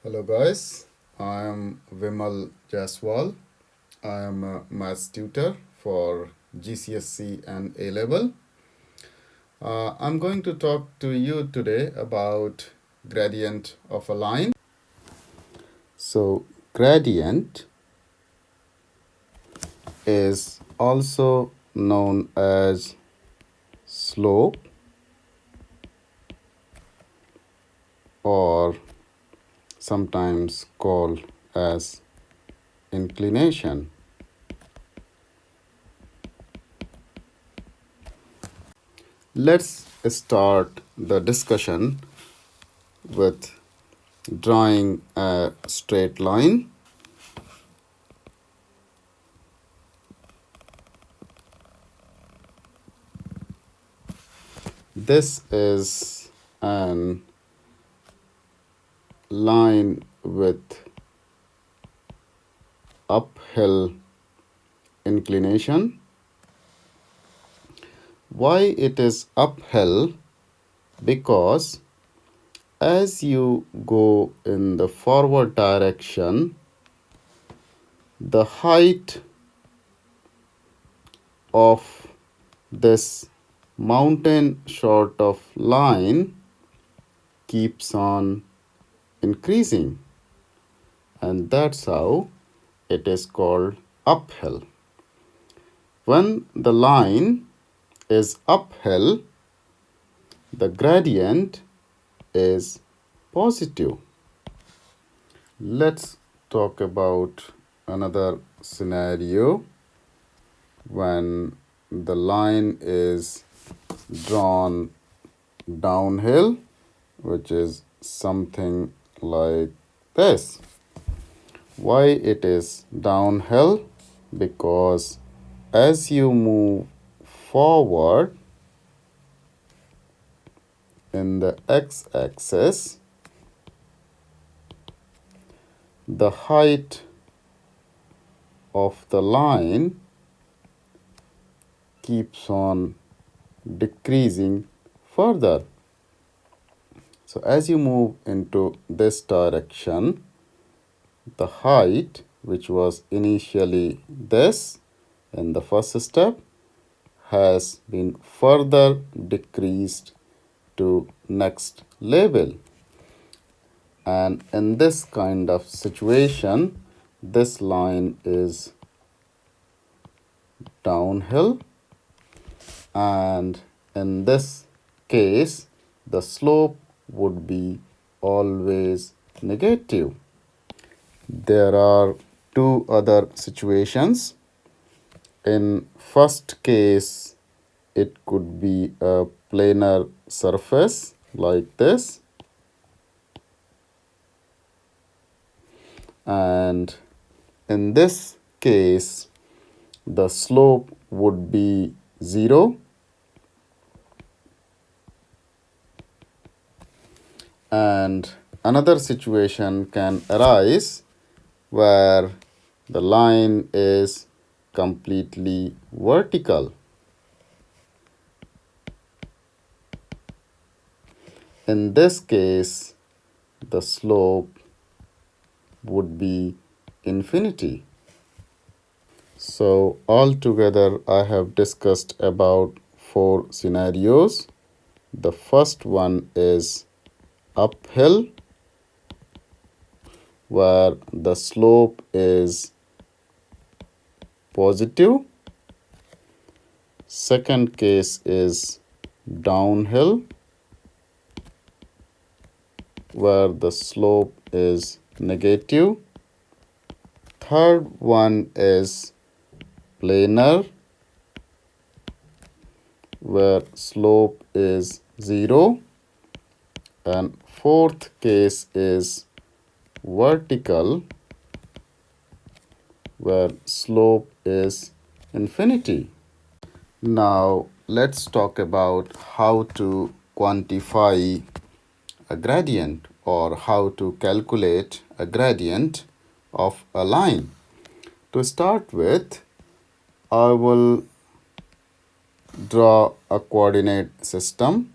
Hello guys, I am Vimal Jaswal. I am a maths tutor for GCSE and A level. I'm going to talk to you today about gradient of a line. So gradient is also known as slope or sometimes called as inclination. Let's start the discussion with drawing a straight line. This is an line with uphill inclination. Why it is uphill? Because as you go in the forward direction, the height of this mountain sort of line keeps on increasing, and that's how it is called uphill. When the line is uphill, the gradient is positive. Let's talk about another scenario when the line is drawn downhill, which is something like this. Why it is downhill? Because as you move forward in the x-axis, the height of the line keeps on decreasing further. So as you move into this direction, the height, which was initially this in the first step, has been further decreased to next level. And in this kind of situation, this line is downhill, and in this case, the slope would be always negative. There are two other situations. In first case, it could be a planar surface like this, and in this case the slope would be 0, and another situation can arise where the line is completely vertical. In this case, the slope would be infinity. So altogether, I have discussed about 4 scenarios. The first one is uphill, where the slope is positive. Second case is downhill, where the slope is negative. Third one is planar, where slope is 0. And fourth case is vertical, where slope is infinity. Now let's talk about how to quantify a gradient or how to calculate a gradient of a line. To start with, I will draw a coordinate system.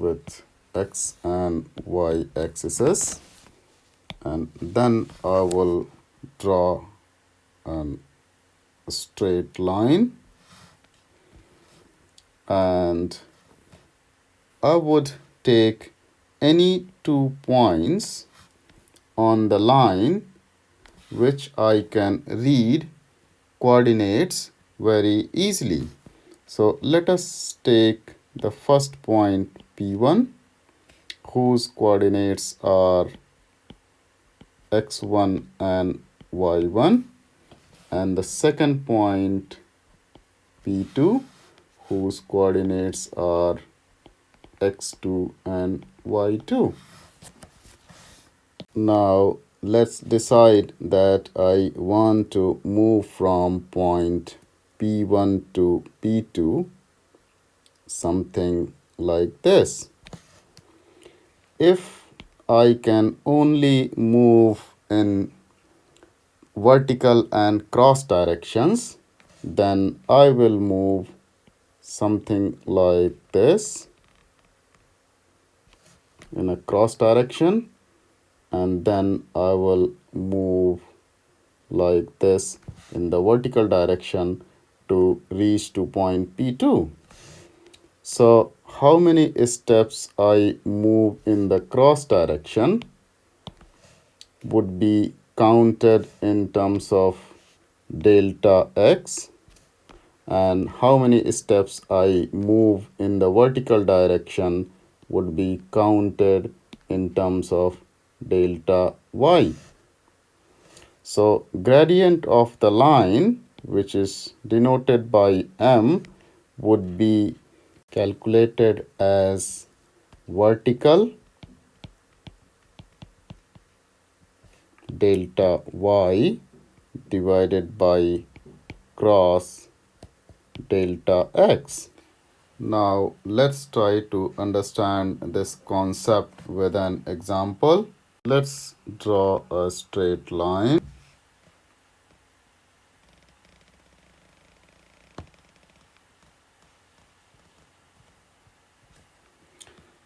with x and y axes, and then I will draw a straight line, and I would take any 2 points on the line which I can read coordinates very easily. So let us take the first point P1, whose coordinates are x1 and y1, and the second point P2, whose coordinates are x2 and y2. Now let's decide that I want to move from point P1 to P2, something like this. If I can only move in vertical and cross directions, then I will move something like this in a cross direction, and then I will move like this in the vertical direction to reach to point P2. So how many steps I move in the cross direction would be counted in terms of delta x, and how many steps I move in the vertical direction would be counted in terms of delta y. So gradient of the line, which is denoted by m, would be calculated as vertical delta y divided by cross delta x. Now let's try to understand this concept with an example. Let's draw a straight line.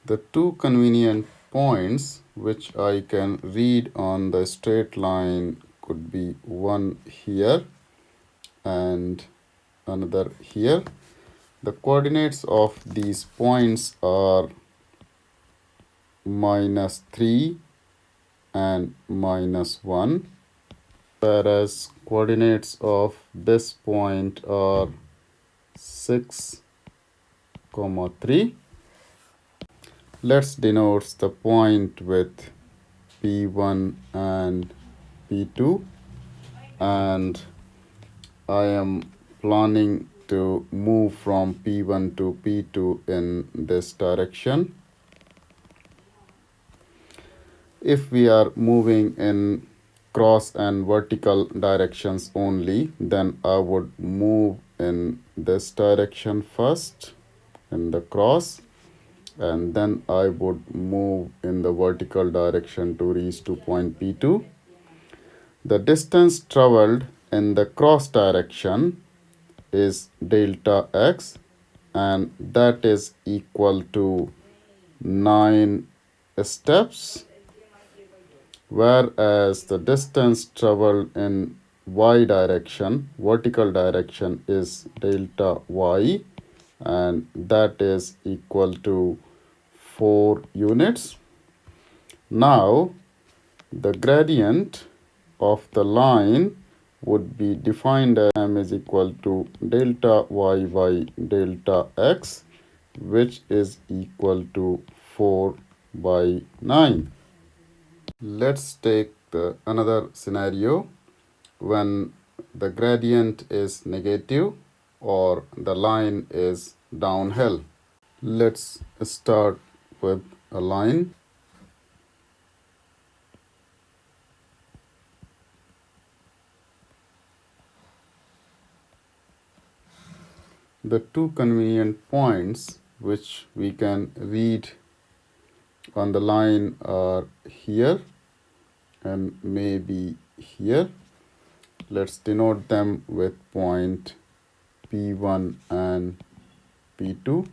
The two convenient points which I can read on the straight line could be one here and another here. The coordinates of these points are -3 and -1, whereas coordinates of this point are 6, 3. Let's denote the point with P1 and P2, and I am planning to move from P1 to P2 in this direction. If we are moving in cross and vertical directions only, then I would move in this direction first in the cross, and then I would move in the vertical direction to reach to point P2. The distance traveled in the cross direction is delta x, and that is equal to 9 steps, whereas the distance traveled in y direction, vertical direction, is delta y, and that is equal to 4 units. Now the gradient of the line would be defined as m is equal to delta y by delta x, which is equal to 4 by 9. Let's take another scenario when the gradient is negative or the line is downhill. Let's start with a line. The two convenient points which we can read on the line are here and maybe here. Let's denote them with point P1 and P2.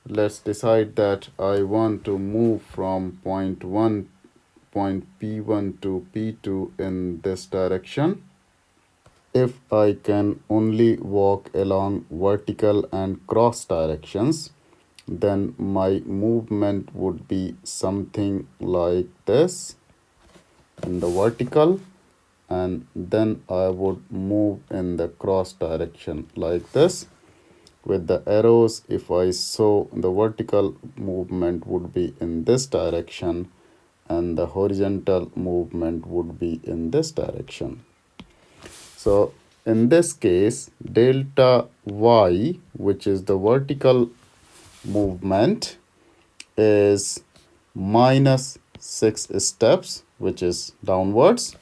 let's decide that I want to move from point P1 to P2 in this direction. If I can only walk along vertical and cross directions, then my movement would be something like this in the vertical, and then I would move in the cross direction like this. With the arrows, if I saw the vertical movement would be in this direction and the horizontal movement would be in this direction. So in this case, delta y, which is the vertical movement, is minus 6 steps, which is downwards,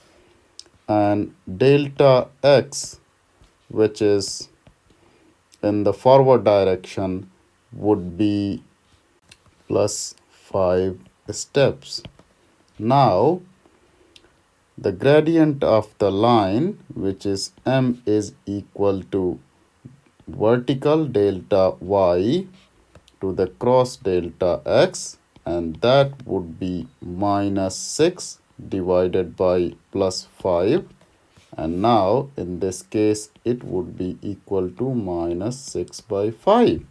and delta x, which is in the forward direction, would be plus 5 steps. Now the gradient of the line, which is m, is equal to vertical delta y to the cross delta x, and that would be minus 6 divided by plus 5, and now in this case it would be equal to minus 6 by 5.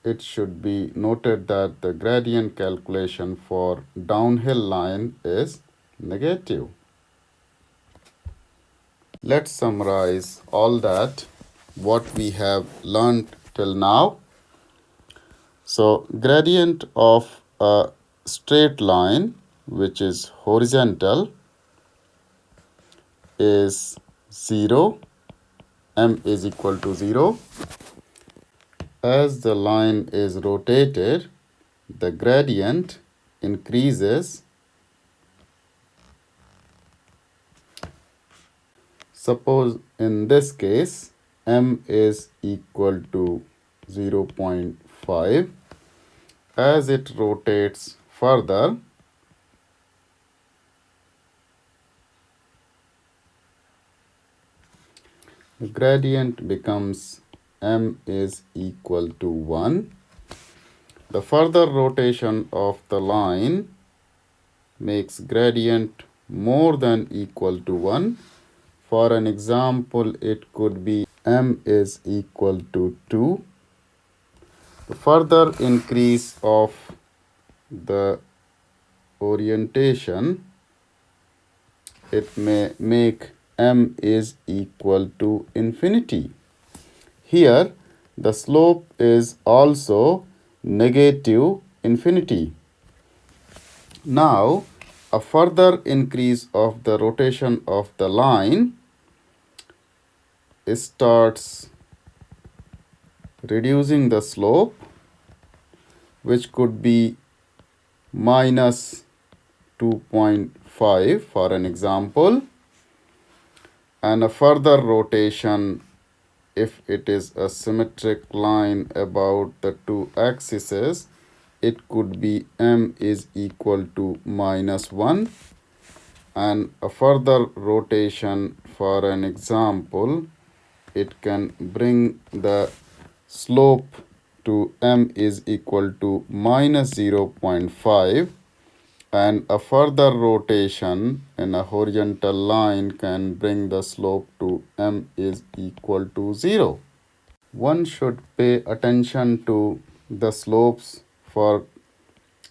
It should be noted that the gradient calculation for downhill line is negative. Let's summarize all that what we have learned till now. So gradient of a straight line which is horizontal is 0, m is equal to 0. As the line is rotated, the gradient increases. Suppose in this case m is equal to 0.5. As it rotates further, the gradient becomes m is equal to 1. The further rotation of the line makes gradient more than equal to 1. For an example, it could be m is equal to 2. The further increase of the orientation, it may make m is equal to infinity. Here, the slope is also negative infinity. Now, a further increase of the rotation of the line starts reducing the slope, which could be minus 2.5 for an example, and a further rotation, if it is a symmetric line about the two axes, it could be m is equal to minus 1, and a further rotation for an example, it can bring the slope to m is equal to minus 0.5, and a further rotation in a horizontal line can bring the slope to m is equal to 0. One should pay attention to the slopes for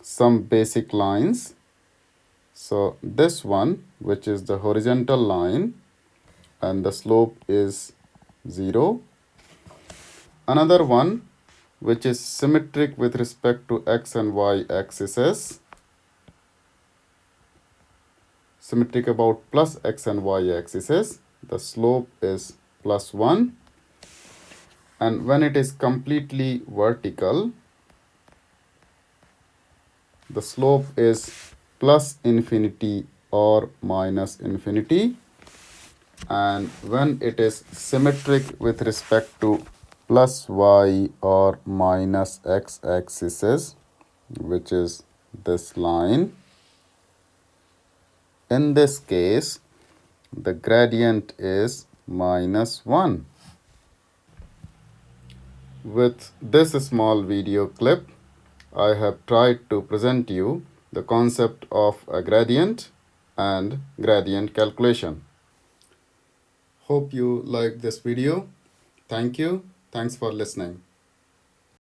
some basic lines. So this one, which is the horizontal line, and the slope is 0. Another one, which is symmetric with respect to x and y axes, symmetric about plus x and y axes, the slope is plus 1. And when it is completely vertical, the slope is plus infinity or minus infinity. And when it is symmetric with respect to plus y or minus x axis, which is this line, in this case, the gradient is minus 1. With this small video clip, I have tried to present you the concept of a gradient and gradient calculation. Hope you liked this video. Thank you. Thanks for listening.